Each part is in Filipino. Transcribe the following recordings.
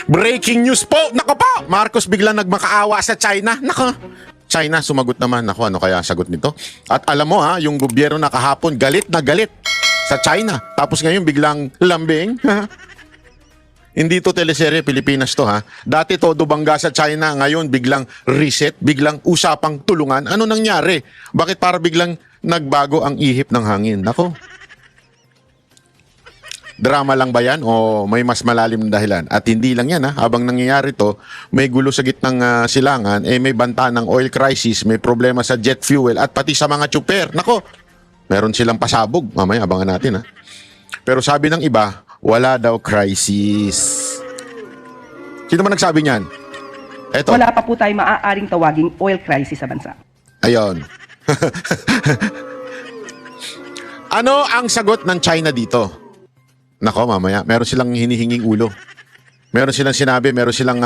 Breaking news po! Nako po! Marcos biglang nagmakaawa sa China. Nako! China, sumagot naman. Nako, ano kaya sagot nito? At alam mo ha, yung gobyerno na kahapon, galit na galit sa China. Tapos ngayon biglang lambing. Hindi to teleserye, Pilipinas to ha. Dati todo bangga sa China, ngayon biglang reset, biglang usapang tulungan. Ano nangyari? Bakit para biglang nagbago ang ihip ng hangin? Nako. Drama lang ba yan o may mas malalim na dahilan? At hindi lang yan ha, habang nangyayari to, may gulo sa gitnang silangan, may banta ng oil crisis, may problema sa jet fuel at pati sa mga tsuper. Nako, meron silang pasabog. Mamaya, abangan natin ha. Pero sabi ng iba, wala daw crisis. Sino man nagsabi niyan? Eto. Wala pa po tayo maaaring tawaging oil crisis sa bansa. Ayon. Ano ang sagot ng China dito? Nako, mamaya, meron silang hinihinging ulo. Meron silang sinabi, meron silang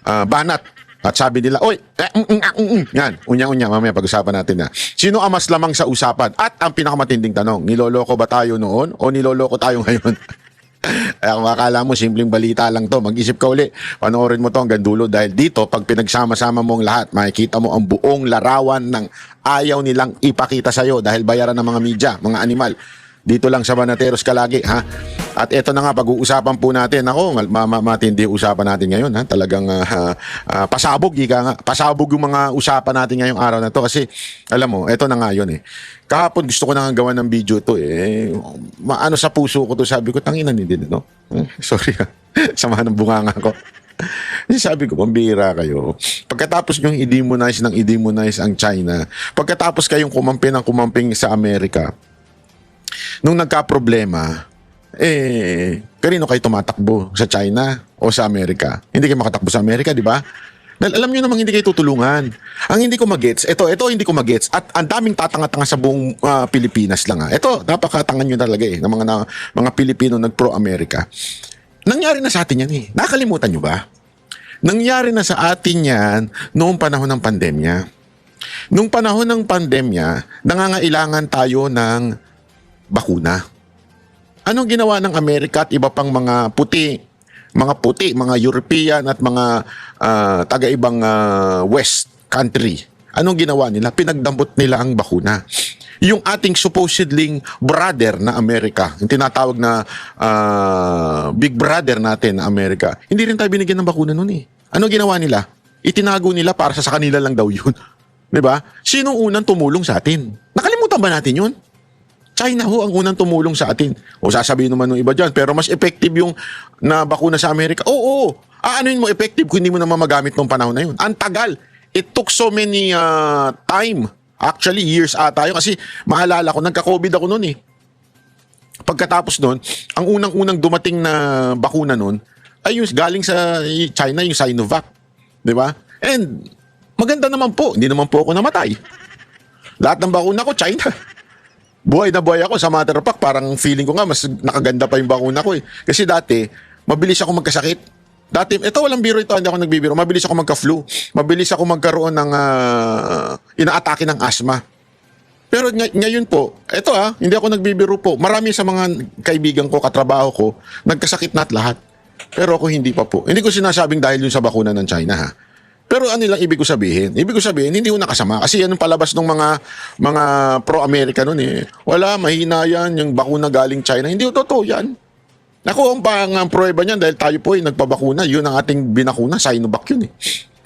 banat. At sabi nila, oy, yan, unya-unya, mamaya pag-usapan natin na. Sino ang mas lamang sa usapan? At ang pinakamatinding tanong, niloloko ba tayo noon o niloloko tayo ngayon? Ay, kung akala mo, simpleng balita lang to, mag-isip ka uli. Panoorin mo to hanggang dulo dahil dito, pag pinagsama-sama mo ang lahat, makikita mo ang buong larawan ng ayaw nilang ipakita sa'yo dahil bayaran ng mga media, mga animal. Dito lang sa Banateros ka lagi, ha? At ito na nga, pag-uusapan po natin. Ako, matindi usapan natin ngayon, ha? Talagang pasabog, ika nga. Pasabog yung mga usapan natin ngayong araw na to. Kasi, alam mo, ito na nga yun, eh. Kahapon gusto ko na nga gawa ng video to, eh. Maano sa puso ko to, sabi ko, tanginan din, no? Sorry, ha? Sama ng bunganga ko. Sabi ko, pambira kayo. Pagkatapos nyo i-demonize ang China, pagkatapos kayong kumamping sa Amerika, nung nagka-problema, kanino kayo tumatakbo? Sa China o sa Amerika? Hindi kayo makatakbo sa Amerika, di ba? Dahil alam nyo namang hindi kayo tutulungan. Ang hindi ko magets, ito hindi ko magets. At ang daming tatanga-tanga sa buong Pilipinas lang. Ito, napakatangan nyo talaga ng mga Pilipino nag-pro-Amerika. Nangyari na sa atin yan eh. Nakalimutan nyo ba? Nangyari na sa atin yan noong panahon ng pandemya. Noong panahon ng pandemya, nangangailangan tayo ng bakuna. Anong ginawa ng Amerika at iba pang mga puti, mga European at mga taga-ibang West country? Anong ginawa nila? Pinagdambot nila ang bakuna. Yung ating supposedly brother na Amerika, yung tinatawag na big brother natin na Amerika, hindi rin tayo binigyan ng bakuna noon eh. Anong ginawa nila? Itinago nila para sa kanila lang daw yun. Diba? Sinong unang tumulong sa atin? Nakalimutan ba natin yun? China ho ang unang tumulong sa atin. O sasabihin naman ng iba dyan, pero mas effective yung na bakuna sa Amerika. Oo. Aanoin mo effective kung hindi mo naman magamit noong panahon na yun? Ang tagal. It took so many time. Actually, years ata yun. Kasi maalala ko, nagka-COVID ako noon eh. Pagkatapos noon, ang unang-unang dumating na bakuna noon ay yung galing sa China, yung Sinovac. Diba? And maganda naman po. Hindi naman po ako namatay. Lahat ng bakuna ko, China. Buhay na buhay ako. Sa matter of fact, parang feeling ko nga, mas nakaganda pa yung bakuna ko eh. Kasi dati, mabilis ako magkasakit. Dati, ito walang biro ito, hindi ako nagbibiro. Mabilis ako magka-flu. Mabilis ako magkaroon ng inaatake ng asthma. Pero ngayon po, ito hindi ako nagbibiro po. Marami sa mga kaibigan ko, katrabaho ko, nagkasakit na at lahat. Pero ako hindi pa po. Hindi ko sinasabing dahil yun sa bakuna ng China ha. Pero ano lang ibig ko sabihin? Ibig ko sabihin, hindi ko nakasama. Kasi yan ang palabas ng mga pro-America nun eh. Wala, mahina yan, yung bakuna galing China. Hindi ko totoo yan. Naku, ang pang-prueba niyan dahil tayo po ay nagpabakuna. Yun ang ating binakuna, Sinovac yun eh.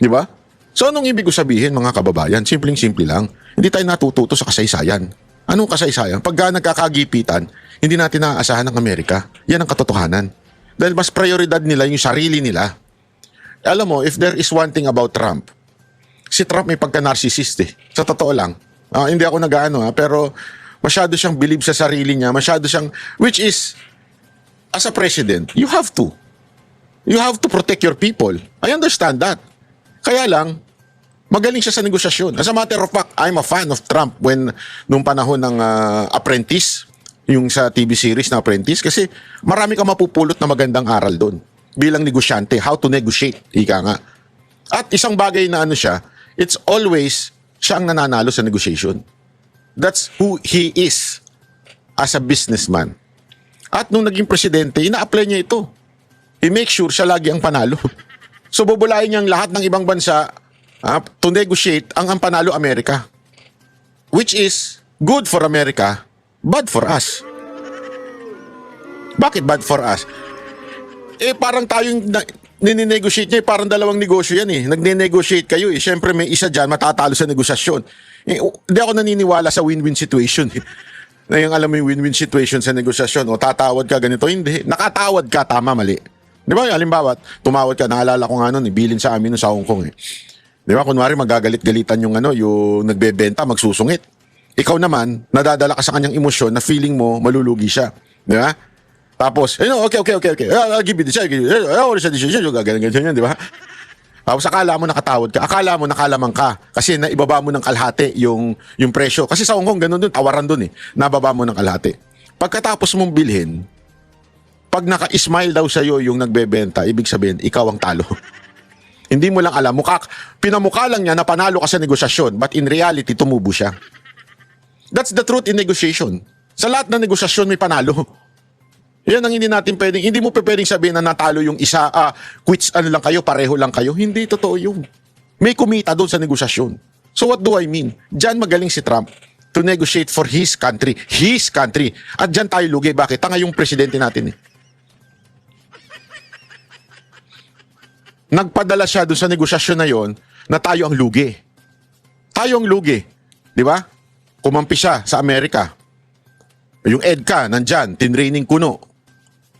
Di ba? So anong ibig ko sabihin mga kababayan? Simpleng-simple lang. Hindi tayo natututo sa kasaysayan. Anong kasaysayan? Pagka nagkakagipitan, hindi natin naaasahan ng Amerika. Yan ang katotohanan. Dahil mas prioridad nila yung sarili nila. Alam mo, if there is one thing about Trump, si Trump may pagka-narcissist eh. Sa totoo lang. Hindi ako nag-ano pero masyado siyang believe sa sarili niya, masyado siyang, which is, as a president, you have to. You have to protect your people. I understand that. Kaya lang, magaling siya sa negosasyon. As a matter of fact, I'm a fan of Trump nung panahon ng Apprentice, yung sa TV series na Apprentice, kasi marami kang mapupulot na magandang aral doon. Bilang negosyante, how to negotiate, ika nga. At isang bagay na siya, it's always siya ang nananalo sa negotiation. That's who he is as a businessman. At nung naging presidente, ina-apply niya ito. i-make sure siya lagi ang panalo. So bubulayin niyang lahat ng ibang bansa to negotiate ang panalo Amerika. Which is good for America, bad for us. Bakit bad for us? Parang tayong nini-negotiate niya, parang dalawang negosyo yan eh. Nagne-negotiate kayo eh. Siyempre may isa dyan matatalo sa negosasyon. Hindi ako naniniwala sa win-win situation eh. Na yung alam mo yung win-win situation sa negosasyon. O tatawad ka ganito, hindi. Nakatawad ka, tama, mali. Di ba? Halimbawa, tumawad ka, naalala ko nga nun, bilin sa amin nun sa Hong Kong eh. Di ba? Kunwari magagalit-galitan yung yung nagbebenta, magsusungit. Ikaw naman, nadadala ka sa kanyang emosyon na feeling mo malulugi siya. Di ba? Tapos, okay. I'll give you this. Wala siya decision. Ganyan, di ba? Tapos akala mo nakatawad ka. Akala mo nakalamang ka. Kasi naibaba mo ng kalahati yung presyo. Kasi sa Hong Kong, ganun dun, tawaran dun eh. Nababa mo ng kalahati. Pagkatapos mong bilhin, pag naka-smile daw sa'yo yung nagbebenta, ibig sabihin, ikaw ang talo. Hindi mo lang alam. Pinamukha lang niya na panalo ka sa negosasyon, but in reality, tumubo siya. That's the truth in negotiation. Sa lahat ng negosasyon, may panalo. Yan ang hindi natin pwedeng, hindi mo pwedeng sabihin na natalo yung isa, quits lang kayo, pareho lang kayo. Hindi totoo yun. May kumita doon sa negosasyon. So what do I mean? Diyan magaling si Trump to negotiate for his country. His country. At diyan tayo lugi. Bakit? Tanga yung presidente natin eh. Nagpadala siya doon sa negosasyon na yon na tayo ang lugi. Tayo ang lugi. Di ba? Kumampi siya sa Amerika. Yung EDCA, nandyan, tinraining kuno.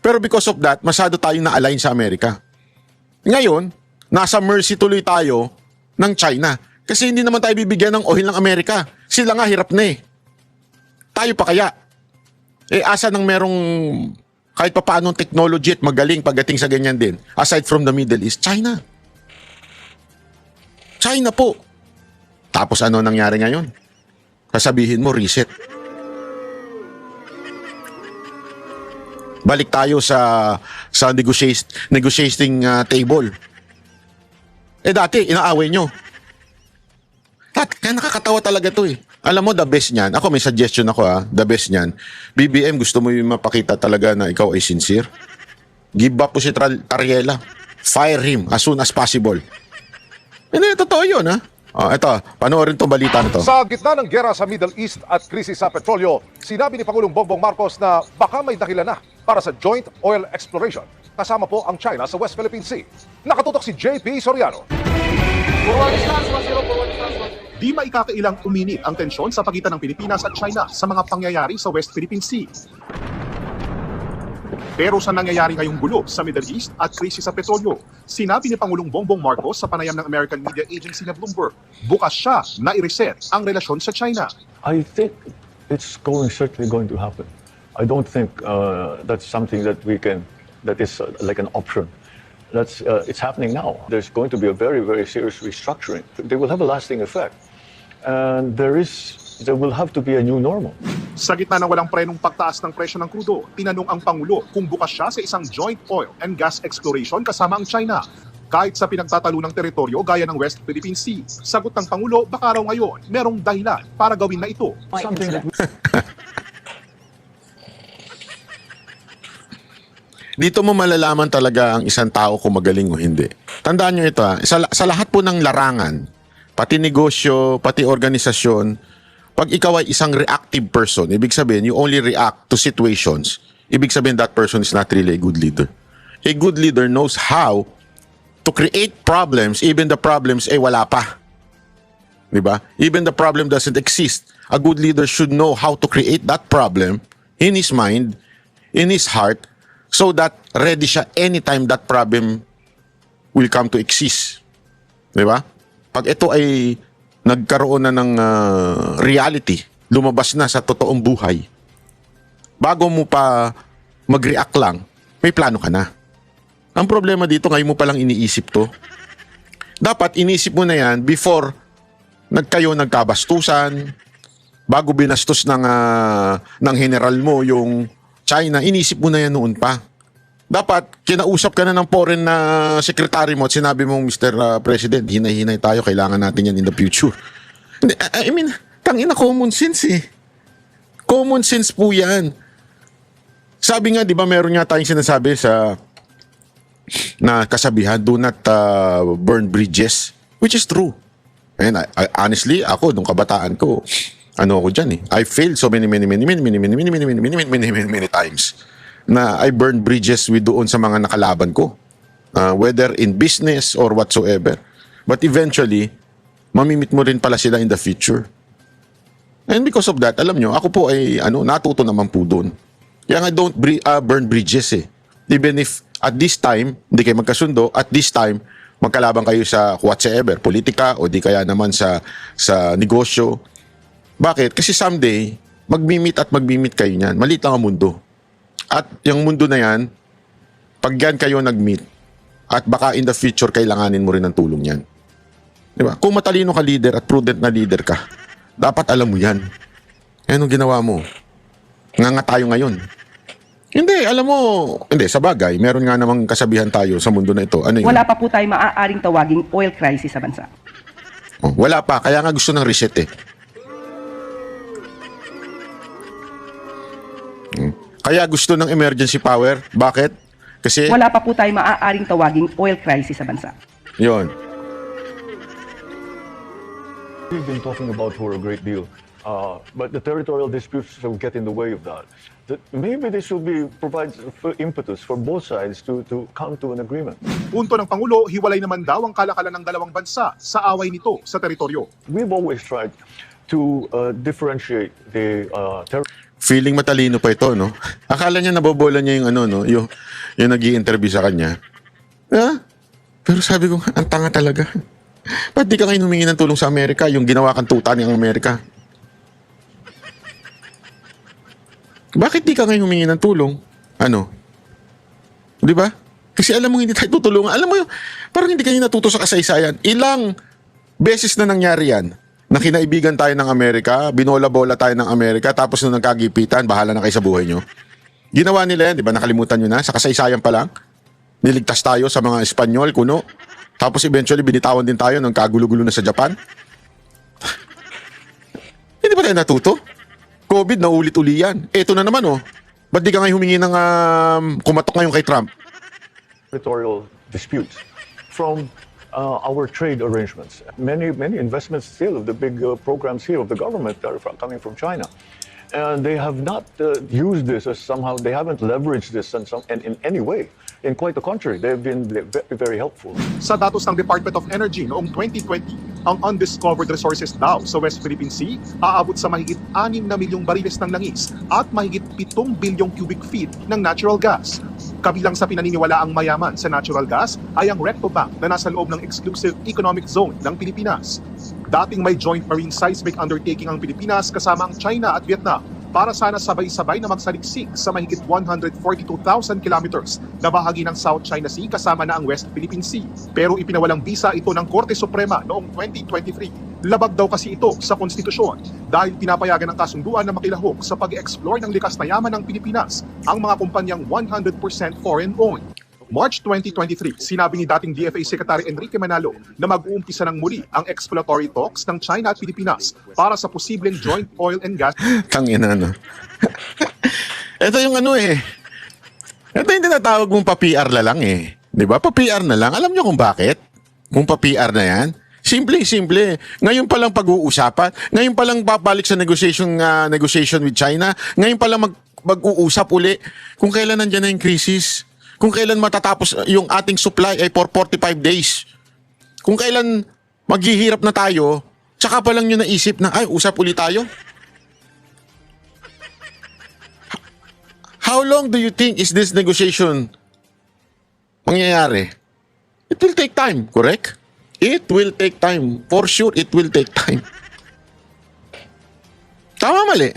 Pero because of that, masyado tayong na-align sa Amerika. Ngayon, nasa mercy tuloy tayo ng China. Kasi hindi naman tayo bibigyan ng oil ng Amerika. Sila nga hirap na eh. Tayo pa kaya? Asa nang merong kahit pa paanong technology at magaling pagdating sa ganyan din, aside from the Middle East, China. China po. Tapos ano nangyari ngayon? Sasabihin mo, reset. Balik tayo sa negotiating table. Dati, inaaway nyo. Kaya nakakatawa talaga to eh. Alam mo, the best niyan, ako may suggestion ako the best niyan, BBM, gusto mo yung mapakita talaga na ikaw ay sincere? Give up po si Tariela. Fire him as soon as possible. Totoo yun ito, panoorin tong balita na to. Sa gitna ng gera sa Middle East at krisis sa petrolyo, sinabi ni Pangulong Bongbong Marcos na baka may dahilan na para sa joint oil exploration. Kasama po ang China sa West Philippine Sea. Nakatutok si JP Soriano. Di maikakailang uminit ang tensyon sa pagitan ng Pilipinas at China sa mga pangyayari sa West Philippine Sea. Pero sa nangyayari ngayong gulo sa Middle East at krisis sa petrolyo, sinabi ni Pangulong Bongbong Marcos sa panayam ng American media agency na Bloomberg, bukas siya na i-reset ang relasyon sa China. I think it's certainly going to happen. I don't think that's something that is like an option. It's happening now. There's going to be a very, very serious restructuring. They will have a lasting effect. And there will have to be a new normal. Sa gitna ng walang prenong pagtaas ng presyo ng krudo, tinanong ang Pangulo kung bukas siya sa isang joint oil and gas exploration kasama ang China. Kahit sa pinagtatalo ng teritoryo gaya ng West Philippine Sea, sagot ng Pangulo baka raw ngayon merong dahilan para gawin na ito. Dito mo malalaman talaga ang isang tao kung magaling o hindi. Tandaan nyo ito sa lahat po ng larangan, pati negosyo, pati organisasyon, pag ikaw ay isang reactive person, ibig sabihin, you only react to situations, ibig sabihin that person is not really a good leader. A good leader knows how to create problems, even the problems wala pa. Diba? Even the problem doesn't exist. A good leader should know how to create that problem in his mind, in his heart, so that ready siya anytime that problem will come to exist. Diba? Pag ito ay nagkaroon na ng reality, lumabas na sa totoong buhay, bago mo pa mag-react lang, may plano ka na. Ang problema dito, ngayon mo palang iniisip to. Dapat inisip mo na yan before nagkabastusan, bago binastos ng general mo yung China, inisip mo na yan noon pa. Dapat, kinausap ka na ng foreign na secretary mo at sinabi mong, Mr. President, hinay-hinay tayo, kailangan natin yan in the future. I mean, tangina, common sense eh. Common sense po yan. Sabi nga, di ba, meron nga tayong sinasabi sa na kasabihan, do not burn bridges, which is true. And honestly, ako nung kabataan ko, ano ako diyan eh. I failed so many times na I burned bridges with doon sa mga nakalaban ko. Whether in business or whatsoever. But eventually, mamimit mo rin pala sila in the future. And because of that, alam nyo, ako po ay natuto naman po doon. Kaya nga don't burn bridges eh. Even if at this time, hindi kayo magkasundo, at this time, magkalaban kayo sa whatsoever, politika o di kaya naman sa negosyo. Bakit? Kasi someday, magmimit kayo niyan. Maliit lang ang mundo. At yung mundo na yan, pag yan kayo nag-meet, at baka in the future, kailanganin mo rin ng tulong yan. Diba? Kung matalino ka leader at prudent na leader ka, dapat alam mo yan. Anong ginawa mo? Nga tayo ngayon. Hindi, alam mo, hindi, sa bagay, meron nga namang kasabihan tayo sa mundo na ito. Ano yun? Wala pa po tayo maaaring tawaging oil crisis sa bansa. Oh, wala pa, kaya nga gusto ng reset eh. Kaya gusto ng emergency power. Bakit? Kasi, Wala pa po tayo maaaring tawaging oil crisis sa bansa. yun. We've been talking about for a great deal, but the territorial disputes will get in the way of that. Maybe this will provide impetus for both sides to come to an agreement. Punto ng Pangulo, hiwalay naman daw ang kalakalan ng dalawang bansa sa away nito sa teritoryo. We've always tried to differentiate the Feeling matalino pa ito, no? Akala niya nabobola niya yung yung nag-i-interview sa kanya. Ha? Pero sabi ko, ang tanga talaga. Ba't di ka ngayon humingi ng tulong sa Amerika? Yung ginawa kang tuta ng Amerika. Bakit di ka ngayon humingi ng tulong? Ano? Di ba? Kasi alam mo hindi tayo tutulungan. Alam mo yung, parang hindi kayo natuto sa kasaysayan. Ilang beses na nangyari yan na kinaibigan tayo ng Amerika, binola-bola tayo ng Amerika, tapos nung nagkagipitan, bahala na kayo sa buhay nyo. Ginawa nila yan, di ba? Nakalimutan nyo na. Sa kasaysayan pa lang. Niligtas tayo sa mga Espanyol, kuno. Tapos eventually, binitawan din tayo ng kagulo-gulo na sa Japan. Hindi ba tayo natuto? COVID na ulit-uli yan. Eto na naman, oh. Ba't di ka ngayon humingi ng kumatok ngayon kay Trump? territorial disputes from our trade arrangements. Many investments still of the big programs here of the government are coming from China. And they have not used this as somehow, they haven't leveraged this in any way. In quite the contrary, they've been very, very helpful. Sa datos ng Department of Energy noong 2020, ang undiscovered resources daw sa West Philippine Sea aabot sa mahigit 6 na milyong bariles ng langis at mahigit 7 bilyong cubic feet ng natural gas. Kabilang sa pinaniniwalaang mayaman sa natural gas ay ang Recto Bank na nasa loob ng exclusive economic zone ng Pilipinas. Dating may joint marine seismic undertaking ang Pilipinas kasama ang China at Vietnam para sana sabay-sabay na magsaliksik sa mahigit 142,000 kilometers na bahagi ng South China Sea kasama na ang West Philippine Sea. Pero ipinawalang bisa ito ng Korte Suprema noong 2023. Labag daw kasi ito sa konstitusyon dahil pinapayagan ng kasunduan na makilahok sa pag-explore ng likas na yaman ng Pilipinas ang mga kumpanyang 100% foreign-owned. March 2023, sinabi ni dating DFA Secretary Enrique Manalo na mag-uumpisa ng muli ang exploratory talks ng China at Pilipinas para sa posibleng joint oil and gas. Tangina, no? Ito yung ito yung tinatawag mong pa-PR na lang eh. Di ba? Pa-PR na lang. Alam nyo kung bakit? Kung pa-PR na yan? Simple. Ngayon pa lang pag-uusapan. Ngayon pa lang babalik sa negotiation with China. Ngayon pa lang mag-uusap uli kung kailan nandyan na yung crisis. Kung kailan matatapos yung ating supply ay for 45 days. Kung kailan maghihirap na tayo, tsaka pa lang nyo naisip na, ay, usap ulit tayo. How long do you think is this negotiation mangyayari? It will take time, correct? It will take time. For sure, it will take time. Tama, mali.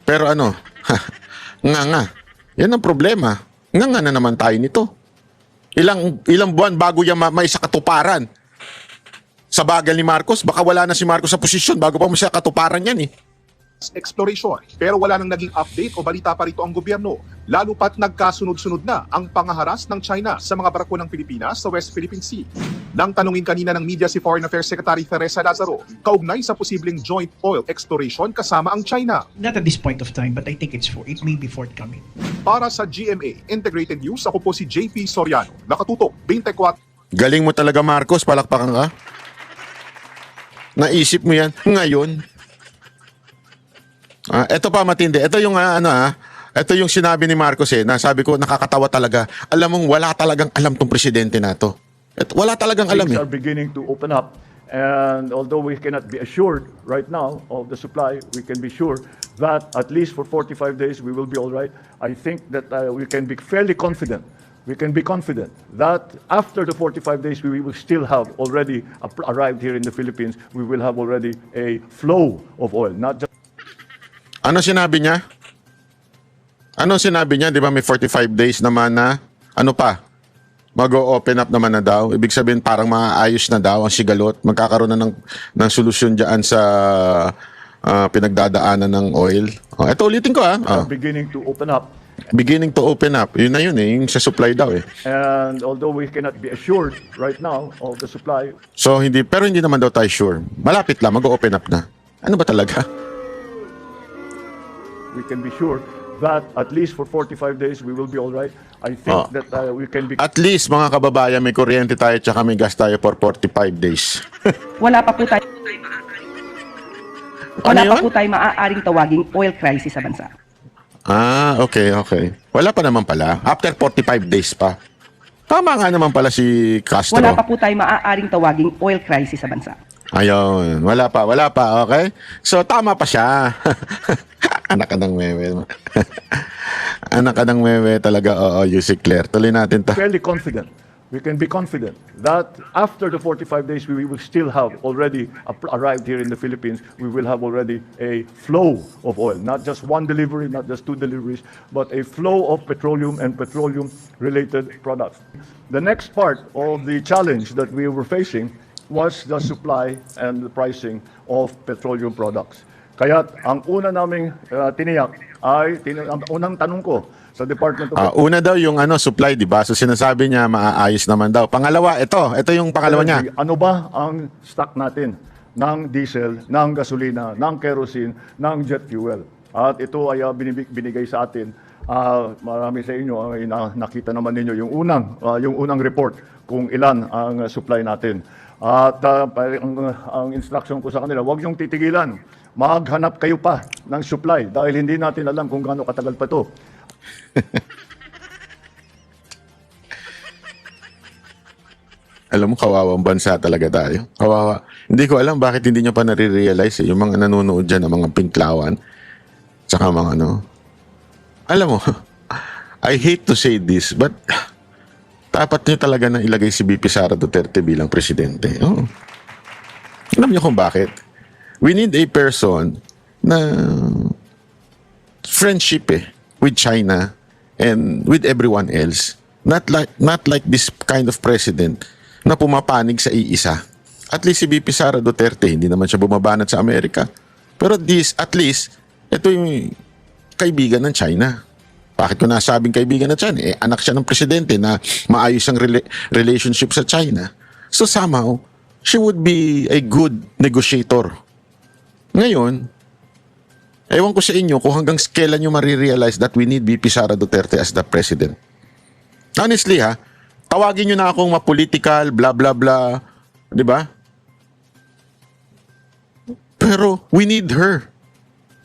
Pero nga. Yan ang problema. Nga na naman tayo nito. Ilang buwan bago yan may sa katuparan. Sa bagal ni Marcos, baka wala na si Marcos sa posisyon bago pa mo siya katuparan yan eh. exploration. Pero wala nang naging update o balita pa rito ang gobyerno, lalo pat nagkasunod-sunod na ang pangaharas ng China sa mga barko ng Pilipinas sa West Philippine Sea. Nang tanungin kanina ng media si Foreign Affairs Secretary Teresa Lazaro, kaugnay sa posibleng joint oil exploration kasama ang China. Not at this point of time, but I think it may be forthcoming. Para sa GMA Integrated News, ako po si JP Soriano. Nakatutok, 24. Galing mo talaga, Marcos. Palakpakan ka. Naisip mo yan ngayon. Ito pa matindi. Ito yung ito yung sinabi ni Marcos Nasabi ko nakakatawa talaga. Alam mong wala talagang alam tong presidente na to. Wala talagang alam Things are beginning to open up. And although we cannot be assured right now of the supply, we can be sure that at least for 45 days we will be all right. I think that we can be fairly confident. We can be confident that after the 45 days we will still have already arrived here in the Philippines. We will have already a flow of oil, not just Ano sinabi niya? Ano sinabi niya? Di ba may 45 days naman na ano pa? Mag-o-open up naman na daw. Ibig sabihin parang maayos na daw ang sigalot. Magkakaroon na ng solusyon dyan sa pinagdadaanan ng oil. Ito ulitin ko beginning to open up. Beginning to open up. Yun na yun yung sa supply daw And although we cannot be assured right now of the supply, So pero hindi naman daw tayo sure. Malapit lang, mag-open up na. Ano ba talaga? we can be sure that at least for 45 days we will be all right. I think that we can be At least mga kababayan, may kuryente tayo tsaka may gas tayo for 45 days. Wala pa po tayo Ano yun? maaaring tawaging oil crisis sa bansa. Okay. Wala pa naman pala. After 45 days pa. Tama nga naman pala si Castro. Wala pa po tayo maaaring tawaging oil crisis sa bansa. Ayun. Wala pa. Okay? So, tama pa siya. Anak ka ng meme. Anak ka ng meme talaga. Oo, Yusik Claire. Tuloy natin to. fairly confident. We can be confident that after the 45 days we will still have already arrived here in the Philippines. We will have already a flow of oil, not just one delivery, not just two deliveries, but a flow of petroleum and petroleum-related products. The next part of the challenge that we were facing was the supply and the pricing of petroleum products. Kaya ang una naming tiniyak ay ang unang tanong ko sa Department of Una daw yung supply, di ba? So, sinasabi niya maaayos naman daw. Pangalawa, ito yung pangalawa niya. Ano ba ang stock natin ng diesel, ng gasolina, ng kerosene, ng jet fuel? At ito ay binigay sa atin. Marami sa inyo ay nakita naman ninyo yung unang report kung ilan ang supply natin. At ang instruction ko sa kanila, huwag niyong titigilan. Maghanap kayo pa ng supply dahil hindi natin alam kung gaano katagal pa ito. Alam mo, kawawang bansa talaga tayo. Kawawa. Hindi ko alam bakit hindi nyo pa nare-realize yung mga nanonood dyan ng mga pinklawan. Tsaka mga Alam mo, I hate to say this, but dapat nyo talaga na ilagay si BP Sara Duterte bilang presidente. Alam nyo kung bakit? We need a person na friendship with China and with everyone else. Not like this kind of president na pumapanig sa iisa. At least si BP Sara Duterte, hindi naman siya bumabanat sa Amerika. Pero at least, ito yung kaibigan ng China. Bakit ko nasabing kaibigan ng China? Anak siya ng presidente na maayos ang relationship sa China. So somehow, she would be a good negotiator. Ngayon, ewan ko sa inyo kung hanggang kailan nyo marirealize that we need BP Sara Duterte as the president. Honestly tawagin nyo na akong ma-political, blah blah blah, di ba? Pero we need her.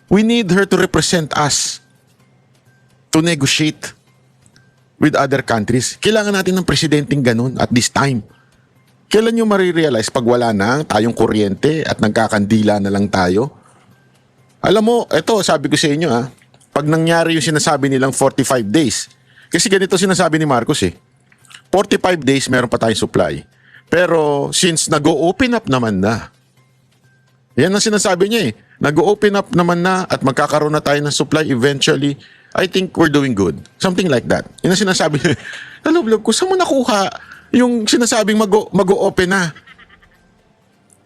We need her to represent us, to negotiate with other countries. Kailangan natin ng presidenteng ganun at this time. Kailan nyo marirealize pag wala na tayong kuryente at nagkakandila na lang tayo? Alam mo, ito sabi ko sa inyo pag nangyari yung sinasabi nilang 45 days, kasi ganito sinasabi ni Marcos 45 days meron pa tayong supply. Pero since nag-o-open up naman na, yan ang sinasabi niya nag-o-open up naman na at magkakaroon na tayo ng supply eventually, I think we're doing good. Something like that. Yan ang sinasabi niya. Nalublob ko, saan mo nakuha yung sinasabing mag-o-open na?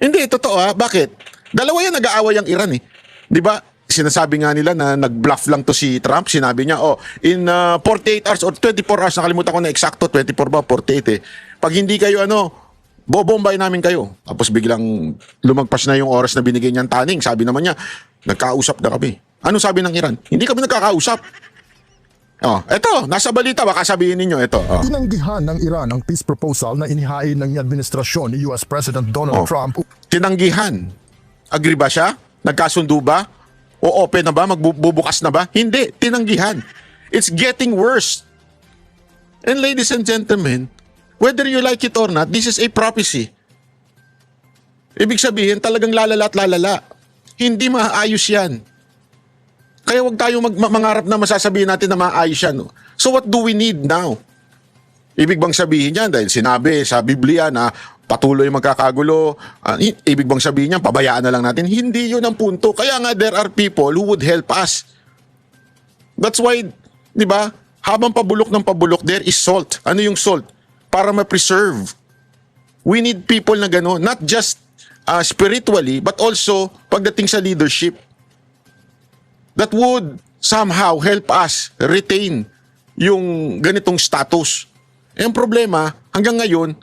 Hindi, totoo Bakit? Dalawa yan nag-aaway ang Iran Di ba? sinasabi nga nila na nag-bluff lang to si Trump. Sinabi niya, in 48 hours or 24 hours, nakalimutan ko na eksakto, 24 ba, 48 eh. Pag hindi kayo bobombay namin kayo. Tapos biglang lumagpas na yung oras na binigay niyang taning. Sabi naman niya, nagkausap na kami. Ano sabi ng Iran? Hindi kami nagkakausap. Eto, nasa balita, baka sabihin ninyo, ito. Tinanggihan ng Iran ang peace proposal na inihain ng administrasyon ni US President Donald Trump. Tinanggihan. Agree ba siya? Nagkasundo ba? O open na ba? Magbubukas na ba? Hindi. Tinanggihan. It's getting worse. And ladies and gentlemen, whether you like it or not, this is a prophecy. Ibig sabihin, talagang lalala at lalala. Hindi maayos yan. Kaya wag tayo mangarap na masasabihin natin na maayos yan. So what do we need now? Ibig bang sabihin yan, dahil sinabi sa Biblia na patuloy magkakagulo, ibig bang sabihin yan, pabayaan na lang natin? Hindi yun ang punto. Kaya nga there are people who would help us. That's why, di ba, habang pabulok ng pabulok, there is salt. Ano yung salt? Para ma-preserve. We need people na gano'n, not just spiritually, but also pagdating sa leadership. That would somehow help us retain yung ganitong status. Eh, ang problema, hanggang ngayon,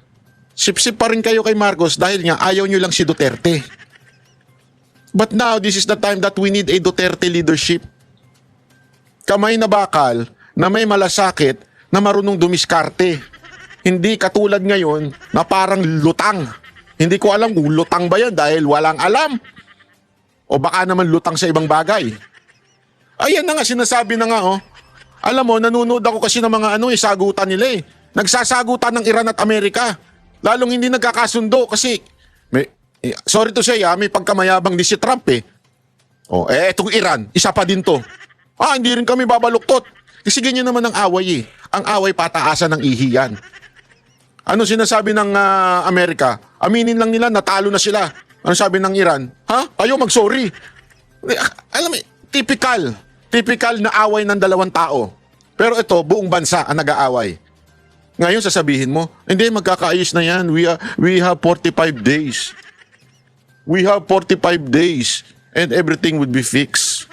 sip-sip pa rin kayo kay Marcos dahil nga ayaw nyo lang si Duterte. But now, this is the time that we need a Duterte leadership. Kamay na bakal na may malasakit na marunong dumiskarte. Hindi katulad ngayon na parang lutang. Hindi ko alam kung lutang ba yan dahil walang alam. O baka naman lutang sa ibang bagay. Ayan na nga, sinasabi na nga, Alam mo, nanonood ako kasi ng mga sagutan nila eh. Nagsasagutan ng Iran at Amerika. Lalong hindi nagkakasundo kasi, sorry to say may pagkamayabang din si Trump eh. Etong Iran, isa pa din to. Hindi rin kami babaluktot. Kasi ganyan naman ang away eh. Ang away pataasan ng ihiyan. Ano sinasabi ng Amerika? Aminin lang nila, natalo na sila. Ano sabi ng Iran? Ayaw mag-sorry. Alam mo, typical na away ng dalawang tao. Pero ito, buong bansa ang nag-aaway. Ngayon sasabihin mo, hindi, magkakaayos na yan. We have 45 days. We have 45 days and everything would be fixed.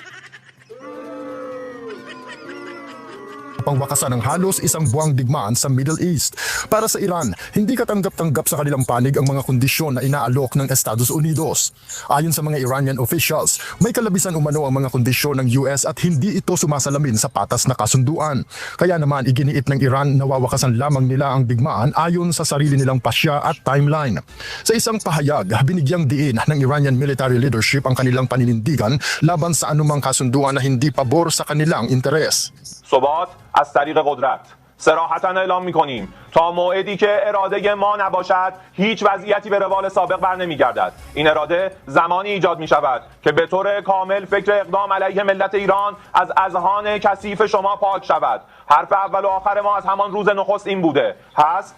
Pangwakasan ng halos isang buwang digmaan sa Middle East. Para sa Iran, hindi katanggap-tanggap sa kanilang panig ang mga kondisyon na inaalok ng Estados Unidos. Ayon sa mga Iranian officials, may kalabisan umano ang mga kondisyon ng US at hindi ito sumasalamin sa patas na kasunduan. Kaya naman iginiit ng Iran na wawakasan lamang nila ang digmaan ayon sa sarili nilang pasya at timeline. Sa isang pahayag, binigyang diin ng Iranian military leadership ang kanilang paninindigan laban sa anumang kasunduan na hindi pabor sa kanilang interes. ثبات از طریق قدرت صراحتاً اعلام می‌کنیم تا موعدی که اراده ما نباشد هیچ وضعیتی به روال سابق برنمیگردد. این اراده زمانی ایجاد می‌شود که به طور کامل فکر اقدام علیه ملت ایران از اذهان کثیف شما پاک شود. حرف اول و آخر ما از همان روز نخست این بوده. پس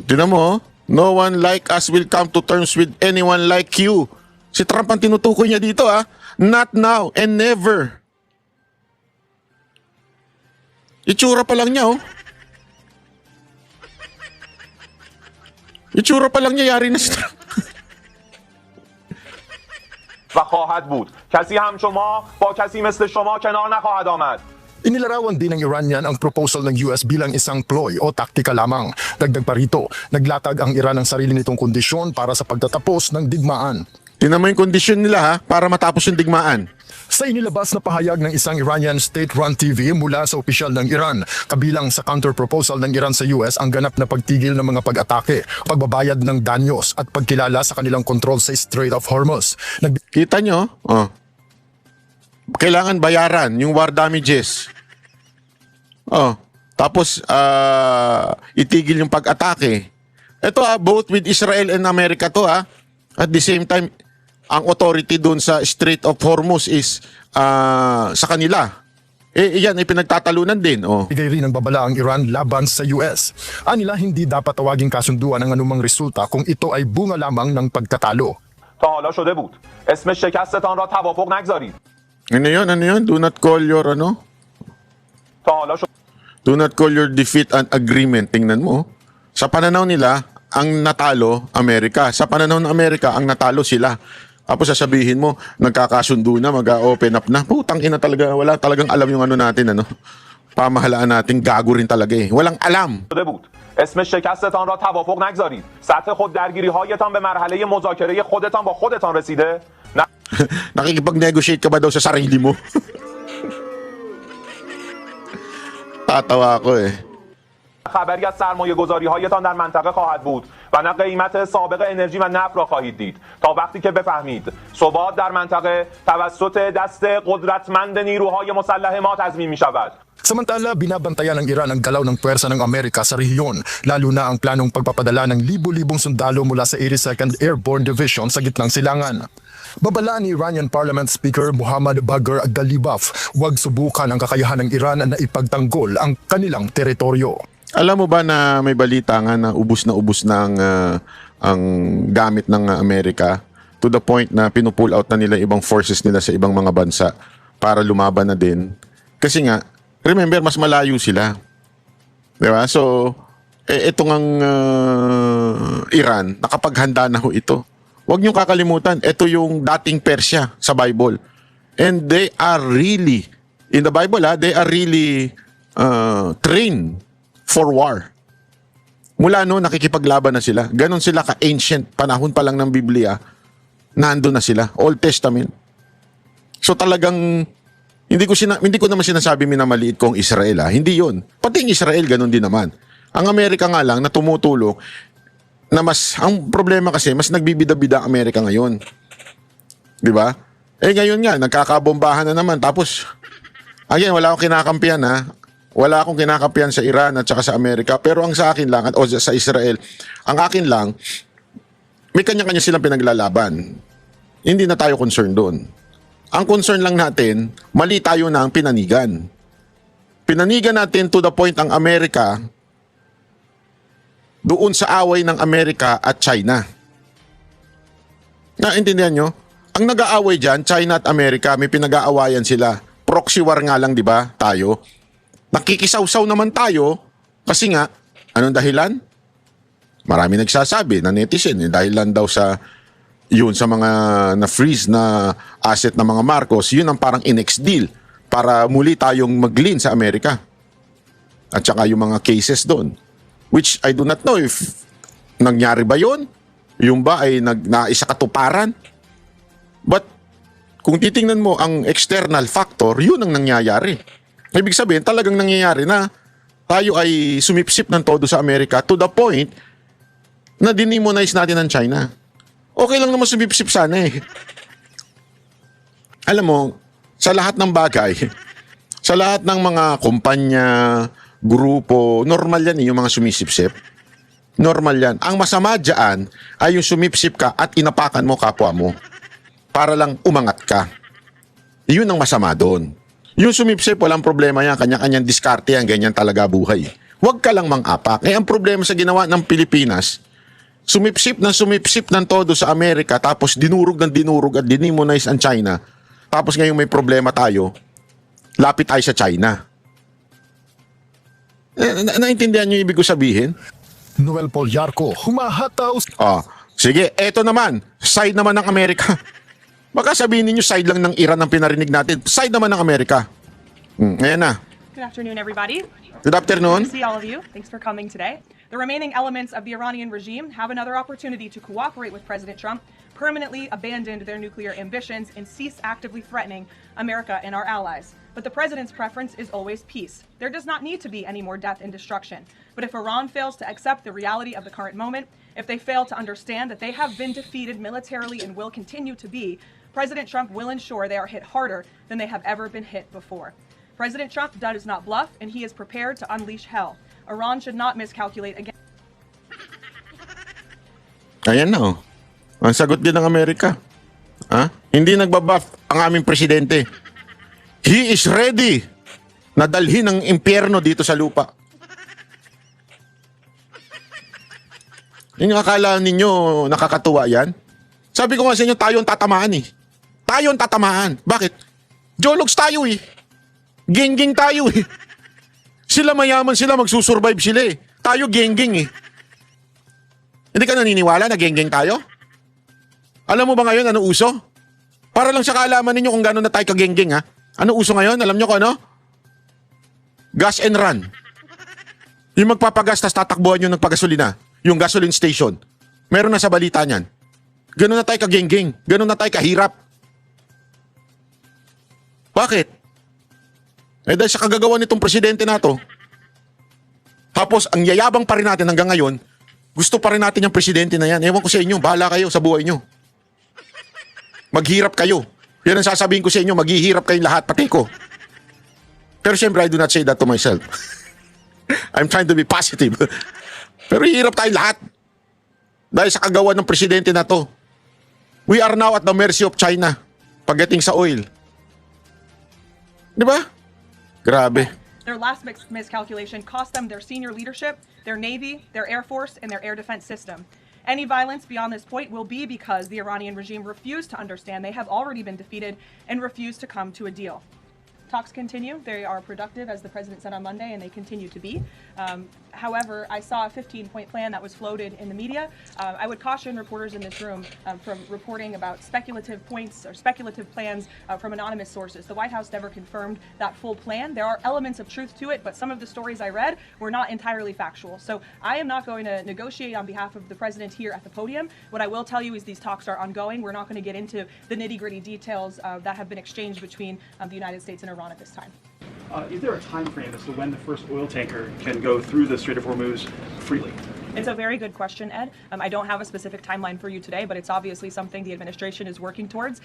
Tingnan mo, no one like us will come to terms with anyone like you. Si Trump ang tinutukoy niya dito Not now and never. Itsura pa lang niya Itsura pa lang niya, yari na si Trump. و خواهد بود. کسی هم شما با کسی مثل شما کنار نخواهد آمد. Inilarawan din ng Iranian ang proposal ng US bilang isang ploy o taktika lamang. Dagdag pa rito, naglatag ang Iran ng sarili nitong kondisyon para sa pagtatapos ng digmaan. Tingnan mo yung kondisyon nila para matapos yung digmaan. Sa inilabas na pahayag ng isang Iranian state-run TV mula sa opisyal ng Iran, kabilang sa counter-proposal ng Iran sa US ang ganap na pagtigil ng mga pag-atake, pagbabayad ng danyos at pagkilala sa kanilang kontrol sa Strait of Hormuz. Kita nyo? Kailangan bayaran yung war damages. Tapos itigil yung pag-atake. Ito both with Israel and America to At the same time, ang authority doon sa Strait of Hormuz is sa kanila. Yan ay pinagtatalunan din. Bigay rin ng babala ang Iran laban sa US. Anila hindi dapat tawaging kasunduan ang anumang resulta kung ito ay bunga lamang ng pagtatalo. تا حالا شده بود. اسم شکستتان را توافق نگذارید. Ano yun? Do not call your تا حالا شده Do not call your defeat an agreement. Tingnan mo. Sa pananaw nila, ang natalo, Amerika. Sa pananaw ng Amerika, ang natalo sila. Tapos sasabihin mo, nagkakasundo na, mag-open up na. Putang ina talaga, wala talagang alam yung ano natin, ano. Pamahalaan natin, gago rin talaga eh. Walang alam. شده بود. اسم شکستتان را توافق نگذارید. سطح خود درگیری هایتان به مرحله مذاکره خودتان با خودتان رسیده؟ Nakikipag-negotiate ka ba daw sa sarili mo? Tatawa ako eh. خبری از سرمایه گذاری هایتان در منطقه خواهد بود و نه قیمت سابق انرژی و نفت را خواهید دید تا وقتی که بفهمید ثبات در منطقه توسط دست قدرتمند نیروهای مسلح ما تضمین می شود. Samantala, binabantayan ng Iran ang galaw ng puwersa ng Amerika sa rehiyon, lalo na ang planong pagpapadala ng libu-libong sundalo mula sa 82nd Airborne Division sa gitnang silangan. Babala ni Iranian Parliament Speaker Muhammad Bagher Ghalibaf, huwag subukan ang kakayahan ng Iran na ipagtanggol ang kanilang teritoryo. Alam mo ba na may balita nga na ubus na ang gamit ng Amerika to the point na pinupull out na nila ibang forces nila sa ibang mga bansa para lumaban na din. Kasi nga, remember, mas malayo sila. Diba? So, itong ang Iran, nakapaghanda na ho ito. Huwag niyong kakalimutan, ito yung dating Persia sa Bible. And they are really, in the Bible they are really trained for war. Mula no, nakikipaglaban na sila. Ganon sila ka-ancient. Panahon pa lang ng Biblia, nandun na sila. Old Testament. So talagang, hindi ko naman sinasabi minamaliit ko ang Israel. Hindi yon. Pati ang Israel, ganon din naman. Ang Amerika nga lang na tumutulong, na ang problema kasi, mas nagbibida-bida ang Amerika ngayon. Di ba? Ngayon nga, nagkakabombahan na naman. Tapos, again, wala akong kinakampihan ha. Wala akong kinakampihan sa Iran at saka sa Amerika. Pero ang sa akin lang, o sa Israel, ang akin lang, may kanya-kanya silang pinaglalaban. Hindi na tayo concerned doon. Ang concern lang natin, mali tayo na ang pinanigan. Pinanigan natin to the point ang Amerika doon sa away ng Amerika at China. Naintindihan nyo? Ang nag-aaway dyan, China at Amerika, may pinag-aawayan sila. Proxy war nga lang, di ba? Tayo. Nakikisaw-saw naman tayo kasi nga, anong dahilan? Marami nagsasabi na netizen, dahilan daw sa yun sa mga na-freeze na asset ng mga Marcos, yun ang parang in-ex deal para muli tayong mag-lean sa Amerika. At saka yung mga cases doon. Which I do not know if nangyari ba yun? Yung ba ay naisa katuparan? But kung titingnan mo ang external factor, yun ang nangyayari. Ibig sabihin, talagang nangyayari na tayo ay sumipsip ng todo sa Amerika to the point na dinimonize natin ang China. Okay lang naman sumipsip sana eh. Alam mo, sa lahat ng bagay, sa lahat ng mga kumpanya, grupo, normal yan yung mga sumisipsip. Normal yan. Ang masama dyan ay yung sumipsip ka at inapakan mo kapwa mo para lang umangat ka. Yun ang masama doon. Yung sumipsip, walang problema yan. Kanya-kanyang diskarte yan. Ganyan talaga buhay. Huwag ka lang mang-apak. Ang problema sa ginawa ng Pilipinas, sumipsip ng todo sa Amerika tapos dinurog at dinimonize ang China. Tapos ngayon may problema tayo, lapit tayo sa China. Naintindihan niyo ibig ko sabihin? Noel Polyarco, humahataw. Sige, eto naman, side naman ng Amerika. Baka sabihin niyo side lang ng Iran ang pinarinig natin. Side naman ng Amerika. Ayan na. Good afternoon, everybody. Good afternoon. Good to see all of you. Thanks for coming today. The remaining elements of the Iranian regime have another opportunity to cooperate with President Trump, permanently abandon their nuclear ambitions, and cease actively threatening America and our allies. But the president's preference is always peace. There does not need to be any more death and destruction. But if Iran fails to accept the reality of the current moment, if they fail to understand that they have been defeated militarily and will continue to be, President Trump will ensure they are hit harder than they have ever been hit before. President Trump does not bluff, and he is prepared to unleash hell. Iran should not miscalculate again. Ayan na. Ang sagot din ng Amerika. Hindi nagbabuff ang aming presidente. He is ready na dalhin ang impyerno dito sa lupa. Yung akala ninyo nakakatuwa yan? Sabi ko nga sa inyo, tayo ang tatamaan eh. Tayo ang tatamaan. Bakit? Jologs tayo eh. Geng-geng tayo eh. Sila mayaman sila, magsusurvive sila eh. Tayo geng-geng eh. Hindi ka naniniwala na geng-geng tayo? Alam mo ba ngayon ano uso? Para lang sa kaalaman ninyo kung gano'n na tayo kagenggeng ha. Ano uso ngayon? Alam nyo kung ano? Gas and run. Yung magpapagas tas tatakbuhan yung nagpagasolina. Yung gasoline station. Meron na sa balita niyan. Gano'n na tayo kagenggeng. Gano'n na tayo kahirap. Bakit? Eh dahil sa kagagawa nitong presidente na to. Tapos ang yayabang pa rin natin hanggang ngayon, gusto pa rin natin yung presidente na yan. Ewan ko sa inyo, bahala kayo sa buhay nyo. Maghirap kayo. Yan ang sasabihin ko sa inyo, maghihirap kayong lahat, pati ko. Pero syempre, I do not say that to myself. I'm trying to be positive. Pero hirap tayong lahat. Dahil sa kagawa ng presidente na to. We are now at the mercy of China pagdating sa oil. Di ba? Grabe. Their last miscalculation cost them their senior leadership, their Navy, their Air Force, and their air defense system. Any violence beyond this point will be because the Iranian regime refused to understand they have already been defeated and refused to come to a deal. Talks continue. They are productive, as the president said on Monday, and they continue to be. However, I saw a 15-point plan that was floated in the media. I would caution reporters in this room from reporting about speculative points or speculative plans from anonymous sources. The White House never confirmed that full plan. There are elements of truth to it, but some of the stories I read were not entirely factual. So I am not going to negotiate on behalf of the president here at the podium. What I will tell you is these talks are ongoing. We're not going to get into the nitty-gritty details that have been exchanged between the United States and Iran at this time. Is there a time frame as to when the first oil tanker can go through the Strait of Hormuz freely? It's a very good question, Ed. I don't have a specific timeline for you today, but it's obviously something the administration is working towards.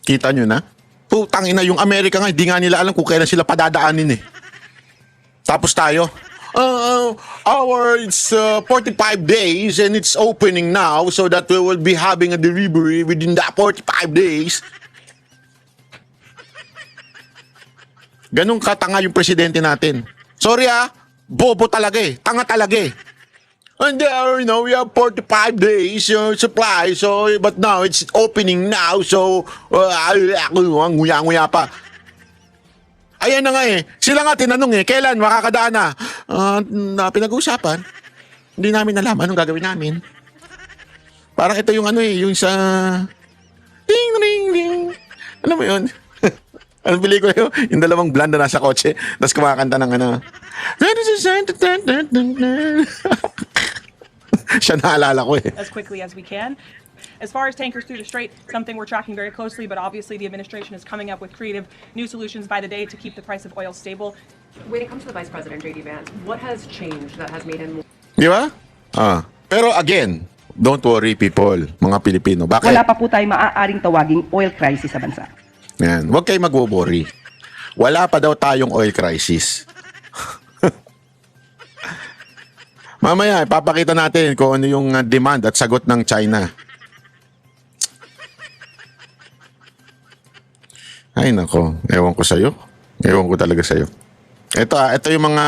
Kita nyo na? Putang ina, yung Amerika nga, hindi nga nila alam kung kailan sila padadaanin eh. Tapos tayo, it's 45 days and it's opening now so that we will be having a delivery within that 45 days. Ganun katanga yung presidente natin. Sorry bobo talaga eh. Tanga talaga eh. And there, we have 45 days supply, but now it's opening now, so, nguya-nguya pa. Ayan na nga eh. Sila nga tinanong eh, kailan makakadaan na? Na pinag-uusapan. Hindi namin alam anong gagawin namin. Parang ito yung yung sa... Ding, ding, ding. Ano mo yun? Anong pelikula yun? Yung dalawang blonde na nasa kotse, tapos kumakanta ng Siya naalala ko eh. As quickly as we can. As far as tankers through the strait, something we're tracking very closely, but obviously the administration is coming up with creative new solutions by the day to keep the price of oil stable. When it comes to the Vice President, J.D. Vance, what has changed that has made him more... Di ba? Pero again, don't worry people, mga Pilipino. Bakit? Wala pa po tayong maaaring tawaging oil crisis sa bansa. Yan, huwag kayo mag-worry. Wala pa daw tayong oil crisis. Mamaya, ipapakita natin kung ano yung demand at sagot ng China. Ay nako, ewan ko sa'yo. Ewan ko talaga sa'yo. Ito yung mga,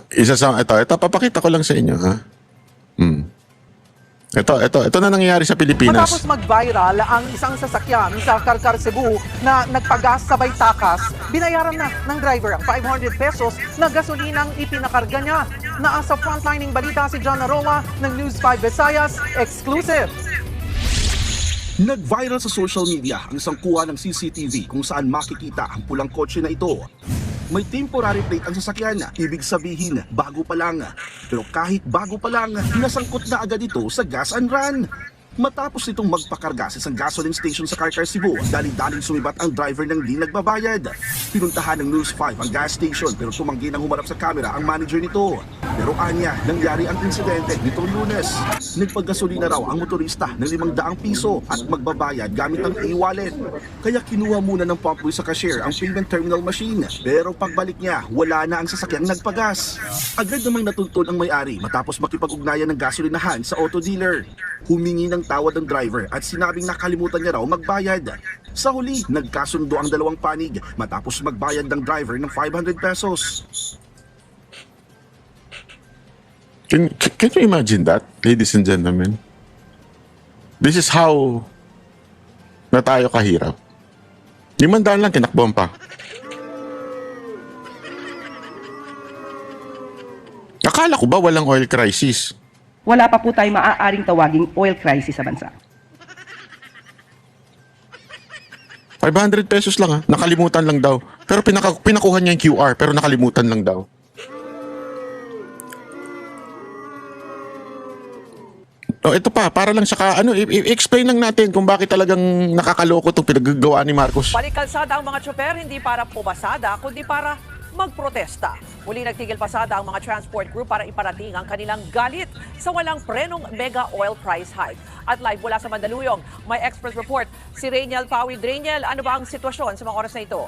ito, papakita ko lang sa inyo, ha? Ito na nangyayari sa Pilipinas. Matapos mag-viral ang isang sasakyan sa Karkar, Cebu na nagpagas sabay takas, binayaran na ng driver ang 500 pesos na gasolinang ipinakarga niya. Naasa frontlining balita si John Aroa ng News 5 Visayas, exclusive. Nag-viral sa social media ang isang kuha ng CCTV kung saan makikita ang pulang kotse na ito. May temporary plate ang sasakyan, ibig sabihin bago pa lang. Pero kahit bago pa lang, nasangkot na agad ito sa gas and run. Matapos nitong magpakarga sa isang gasoline station sa Karkar, Cebu, dali-daling sumibat ang driver ng di nagbabayad. Pinuntahan ng News 5 ang gas station pero tumanggi nang humarap sa camera ang manager nito. Pero anya, nangyari ang insidente nitong Lunes. Nagpagasolina raw ang motorista ng 500 piso at magbabayad gamit ang e-wallet. Kaya kinuha muna ng pump boy sa cashier ang payment terminal machine. Pero pagbalik niya, wala na ang sasakyang nagpagas. Agad namang natuntun ang may-ari matapos makipag-ugnayan ng gasolinahan sa auto dealer. Humingi ng tawad ng driver at sinabing nakalimutan niya raw magbayad. Sa huli, nagkasundo ang dalawang panig matapos magbayad ng driver ng 500 pesos. Can you imagine that, ladies and gentlemen? This is how na tayo kahirap. 500 lang, tinakbuhan pa. Akala ko ba walang oil crisis? Wala pa po tayo maaaring tawaging oil crisis sa bansa. 500 pesos lang nakalimutan lang daw. Pero pinakuha niya yung QR pero nakalimutan lang daw. Ito pa, para lang sa i-explain lang natin kung bakit talagang nakakaloko itong pinagagawa ni Marcos. Balik-kalsada ang mga tsoper hindi para pumasada, kundi para magprotesta. Muli nagtigil pasada ang mga transport group para iparating ang kanilang galit sa walang prenong mega oil price hike. At live mula sa Mandaluyong, may Express report si Rainiel Pawid. Rainiel, ano ba ang sitwasyon sa mga oras na ito?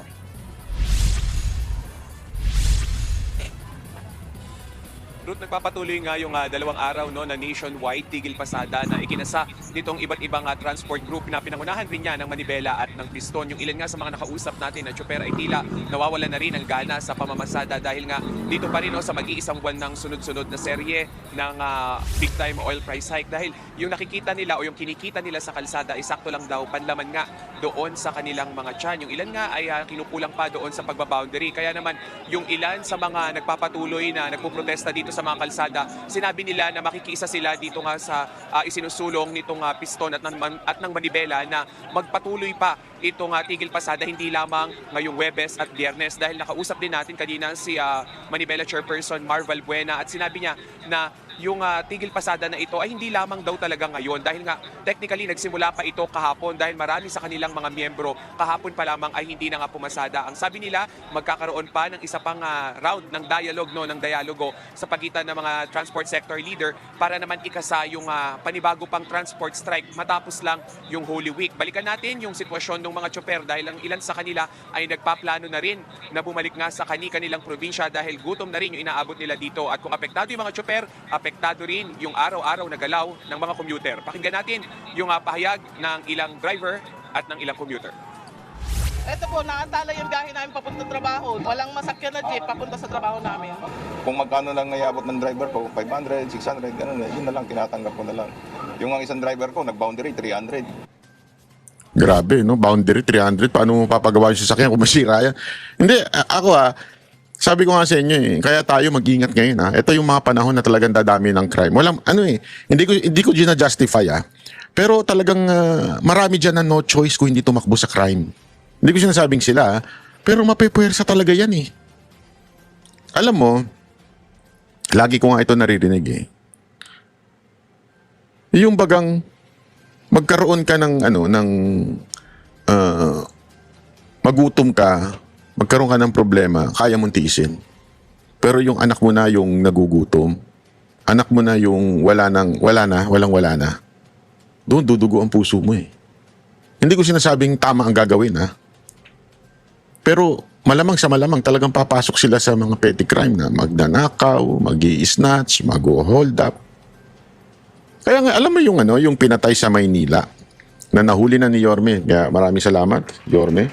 Ruth, nagpapatuloy nga yung 2 araw na nationwide tigil pasada na ikinasa nitong iba't ibang transport group na pinangunahan rin niya ng Manibela at ng Piston. Yung ilan nga sa mga nakausap natin na tsoper ay tila nawawala na rin ang gana sa pamamasada dahil nga dito pa rin sa mag-iisang buwan ng sunod-sunod na serye ng big time oil price hike dahil yung nakikita nila o yung kinikita nila sa kalsada ay sakto lang daw panlaman nga doon sa kanilang mga tiyan. Yung ilan nga ay kinukulang pa doon sa pagbaboundary. Kaya naman yung ilan sa mga nagpapatuloy na nagpuprotesta dito sa mga kalsada, sinabi nila na makikiisa sila dito nga sa isinusulong nitong Piston at ng Manibela na magpatuloy pa itong tigil pasada hindi lamang ngayong Huwebes at Biyernes dahil nakausap din natin kanina si Manibela Chairperson Marval Buena at sinabi niya na yung tigil pasada na ito ay hindi lamang daw talaga ngayon dahil nga technically nagsimula pa ito kahapon dahil marami sa kanilang mga miyembro kahapon pa lamang ay hindi na nga pumasada. Ang sabi nila, magkakaroon pa ng isa pang round ng dialogo sa pagitan ng mga transport sector leader para naman ikasa yung panibago pang transport strike matapos lang yung Holy Week. Balikan natin yung sitwasyon ng mga tsoper dahil ang ilan sa kanila ay nagpaplano na rin na bumalik nga sa kanilang probinsya dahil gutom na rin yung inaabot nila dito at kung apektado yung mga tsoper, apektado rin yung araw-araw na galaw ng mga commuter. Pakinggan natin yung pahayag ng ilang driver at ng ilang commuter. Ito po, naantala yung biyahe namin papunta sa trabaho. Walang masakyan na jeep papunta sa trabaho namin. Kung magkano lang naiabot ng driver ko, 500, 600, ganun, yun na lang, tinatanggap ko na lang. Yung ang isang driver ko, nag-boundary, 300. Grabe, no? Boundary, 300. Paano mo papagawa yung sasakyan kung masira yan? Hindi, ako sabi ko nga sa inyo kaya tayo mag-ingat ngayon Ito yung mga panahon na talagang dadami ng crime. Walang, hindi ko gina-justify Pero talagang marami dyan na no choice kung hindi tumakbo sa crime. Hindi ko sinasabing sila, pero mapepuwersa talaga yan Alam mo, lagi ko nga ito naririnig Yung bagang magkaroon ka ng magutom ka, magkaroon ka ng problema, kaya mong tiisin. Pero yung anak mo na yung nagugutom, anak mo na yung wala na, doon dudugo ang puso mo Hindi ko sinasabing tama ang gagawin Pero malamang sa malamang talagang papasok sila sa mga petty crime na magnanakaw, mag-i-snatch, mag-hold up. Kaya nga, alam mo yung pinatay sa Maynila na nahuli na ni Yorme. Kaya maraming salamat, Yorme.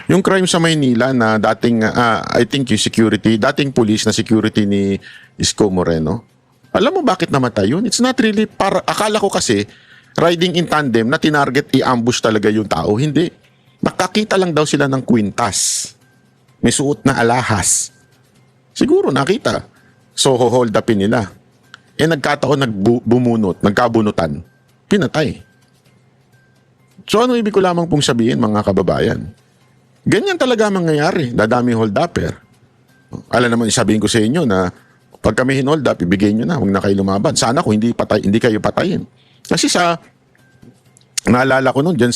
Yung crime sa Maynila na dating, I think yung security, dating police na security ni Isko Moreno. Alam mo bakit namatay yun? It's not really, akala ko kasi, riding in tandem na tinarget i-ambush talaga yung tao. Hindi. Nakakita lang daw sila ng kwintas. May suot na alahas. Siguro nakita. So, hold upin nila. Nagkataon nagkabunutan. Pinatay. So, ano ibig ko lamang pong sabihin, mga kababayan? Ganyan talaga mangyayari. Dadami hold upper. Alam naman, sabihin ko sa inyo na pag kami hinold up, ibigay nyo na. Huwag na kayo lumaban. Sana kung hindi kayo patayin. Kasi naalala ko dyan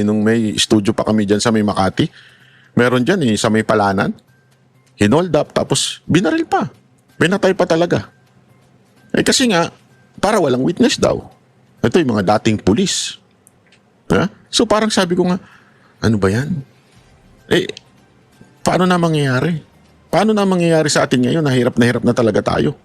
nung may studio pa kami dyan sa may Makati, meron dyan sa may Palanan, hinold up, tapos binaril pa. Binatay pa talaga. Kasi nga, para walang witness daw. Ito yung mga dating pulis. So parang sabi ko nga, ano ba yan? Paano na mangyayari? Paano na mangyayari sa atin ngayon? Nahirap na talaga tayo.